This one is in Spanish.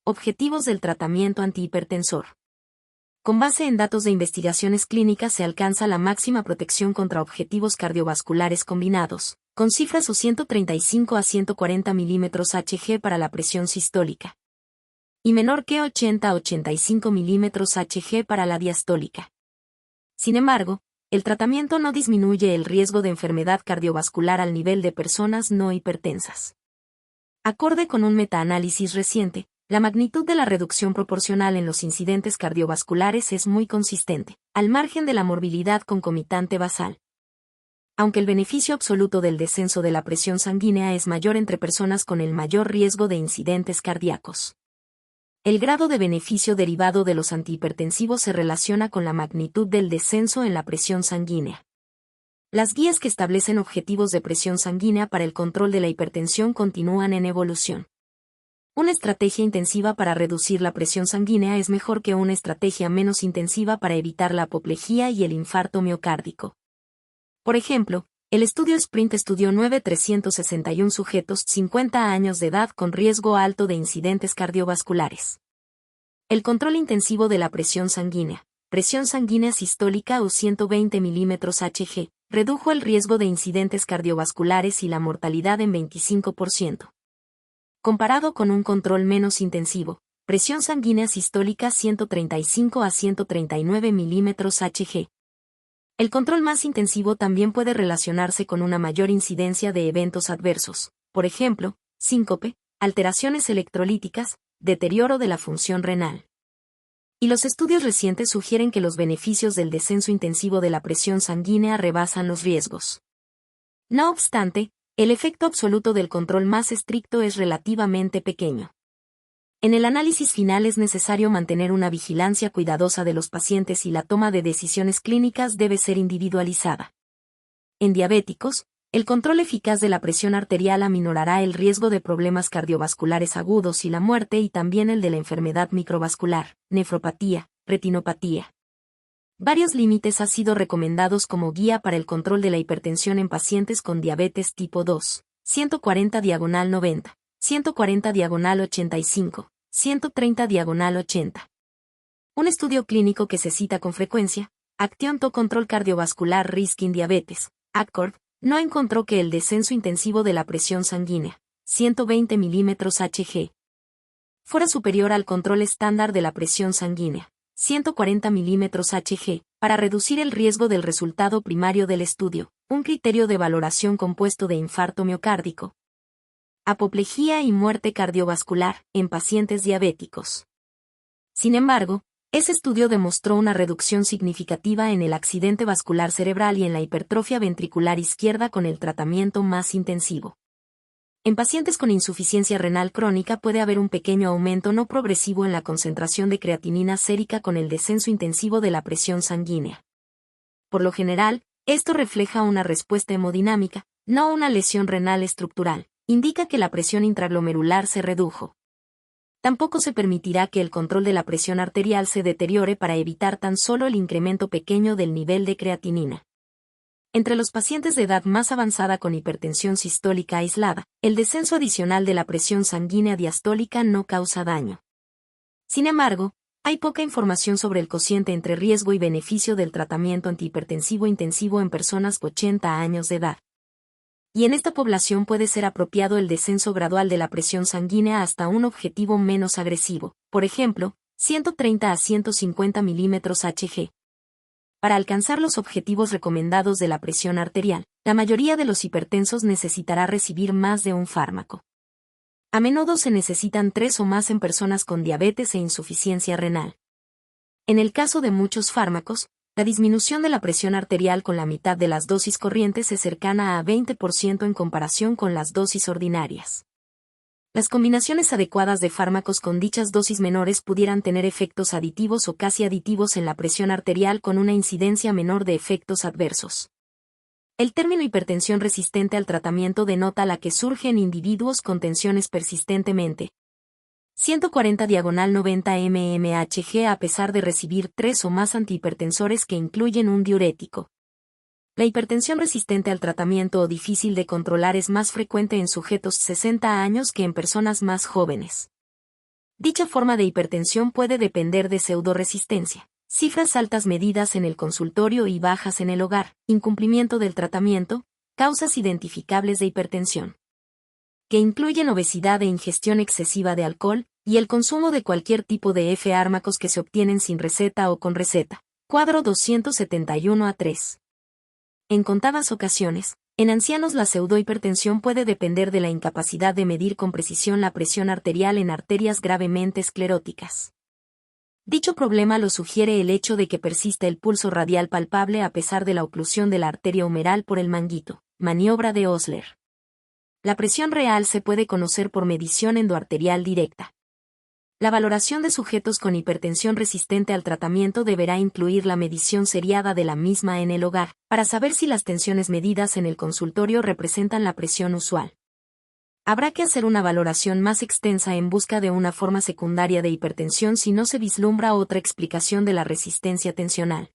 Objetivos del tratamiento antihipertensor. Con base en datos de investigaciones clínicas se alcanza la máxima protección contra objetivos cardiovasculares combinados, con cifras 135 a 140 milímetros Hg para la presión sistólica, y menor que 80 a 85 milímetros Hg para la diastólica. Sin embargo, el tratamiento no disminuye el riesgo de enfermedad cardiovascular al nivel de personas no hipertensas. Acorde con un metaanálisis reciente, la magnitud de la reducción proporcional en los incidentes cardiovasculares es muy consistente, al margen de la morbilidad concomitante basal. Aunque el beneficio absoluto del descenso de la presión sanguínea es mayor entre personas con el mayor riesgo de incidentes cardíacos. El grado de beneficio derivado de los antihipertensivos se relaciona con la magnitud del descenso en la presión sanguínea. Las guías que establecen objetivos de presión sanguínea para el control de la hipertensión continúan en evolución. Una estrategia intensiva para reducir la presión sanguínea es mejor que una estrategia menos intensiva para evitar la apoplejía y el infarto miocárdico. Por ejemplo, el estudio SPRINT estudió 9.361 sujetos 50 años de edad con riesgo alto de incidentes cardiovasculares. El control intensivo de la presión sanguínea sistólica o 120 milímetros Hg, redujo el riesgo de incidentes cardiovasculares y la mortalidad en 25%. Comparado con un control menos intensivo, presión sanguínea sistólica 135 a 139 milímetros Hg. El control más intensivo también puede relacionarse con una mayor incidencia de eventos adversos, por ejemplo, síncope, alteraciones electrolíticas, deterioro de la función renal. Y los estudios recientes sugieren que los beneficios del descenso intensivo de la presión sanguínea rebasan los riesgos. No obstante, el efecto absoluto del control más estricto es relativamente pequeño. En el análisis final es necesario mantener una vigilancia cuidadosa de los pacientes y la toma de decisiones clínicas debe ser individualizada. En diabéticos, el control eficaz de la presión arterial aminorará el riesgo de problemas cardiovasculares agudos y la muerte y también el de la enfermedad microvascular, nefropatía, retinopatía. Varios límites han sido recomendados como guía para el control de la hipertensión en pacientes con diabetes tipo 2, 140/90, 140/85, 130/80. Un estudio clínico que se cita con frecuencia, Action to Control Cardiovascular Risk in Diabetes, ACCORD, no encontró que el descenso intensivo de la presión sanguínea, 120 milímetros Hg, fuera superior al control estándar de la presión sanguínea, 140 milímetros Hg, para reducir el riesgo del resultado primario del estudio, un criterio de valoración compuesto de infarto miocárdico, apoplejía y muerte cardiovascular en pacientes diabéticos. Sin embargo, ese estudio demostró una reducción significativa en el accidente vascular cerebral y en la hipertrofia ventricular izquierda con el tratamiento más intensivo. En pacientes con insuficiencia renal crónica puede haber un pequeño aumento no progresivo en la concentración de creatinina sérica con el descenso intensivo de la presión sanguínea. Por lo general, esto refleja una respuesta hemodinámica, no una lesión renal estructural, indica que la presión intraglomerular se redujo. Tampoco se permitirá que el control de la presión arterial se deteriore para evitar tan solo el incremento pequeño del nivel de creatinina. Entre los pacientes de edad más avanzada con hipertensión sistólica aislada, el descenso adicional de la presión sanguínea diastólica no causa daño. Sin embargo, hay poca información sobre el cociente entre riesgo y beneficio del tratamiento antihipertensivo intensivo en personas con 80 años de edad. Y en esta población puede ser apropiado el descenso gradual de la presión sanguínea hasta un objetivo menos agresivo, por ejemplo, 130 a 150 milímetros Hg. Para alcanzar los objetivos recomendados de la presión arterial, la mayoría de los hipertensos necesitará recibir más de un fármaco. A menudo se necesitan 3 o más en personas con diabetes e insuficiencia renal. En el caso de muchos fármacos, la disminución de la presión arterial con la mitad de las dosis corrientes es cercana a 20% en comparación con las dosis ordinarias. Las combinaciones adecuadas de fármacos con dichas dosis menores pudieran tener efectos aditivos o casi aditivos en la presión arterial con una incidencia menor de efectos adversos. El término hipertensión resistente al tratamiento denota la que surge en individuos con tensiones persistentemente 140/90 mmHg a pesar de recibir 3 o más antihipertensores que incluyen un diurético. La hipertensión resistente al tratamiento o difícil de controlar es más frecuente en sujetos 60 años que en personas más jóvenes. Dicha forma de hipertensión puede depender de pseudoresistencia, cifras altas medidas en el consultorio y bajas en el hogar, incumplimiento del tratamiento, causas identificables de hipertensión, que incluyen obesidad e ingestión excesiva de alcohol, y el consumo de cualquier tipo de fármacos que se obtienen sin receta o con receta. Cuadro 271A3. En contadas ocasiones, en ancianos la pseudohipertensión puede depender de la incapacidad de medir con precisión la presión arterial en arterias gravemente escleróticas. Dicho problema lo sugiere el hecho de que persiste el pulso radial palpable a pesar de la oclusión de la arteria humeral por el manguito, maniobra de Osler. La presión real se puede conocer por medición endoarterial directa. La valoración de sujetos con hipertensión resistente al tratamiento deberá incluir la medición seriada de la misma en el hogar, para saber si las tensiones medidas en el consultorio representan la presión usual. Habrá que hacer una valoración más extensa en busca de una forma secundaria de hipertensión si no se vislumbra otra explicación de la resistencia tensional.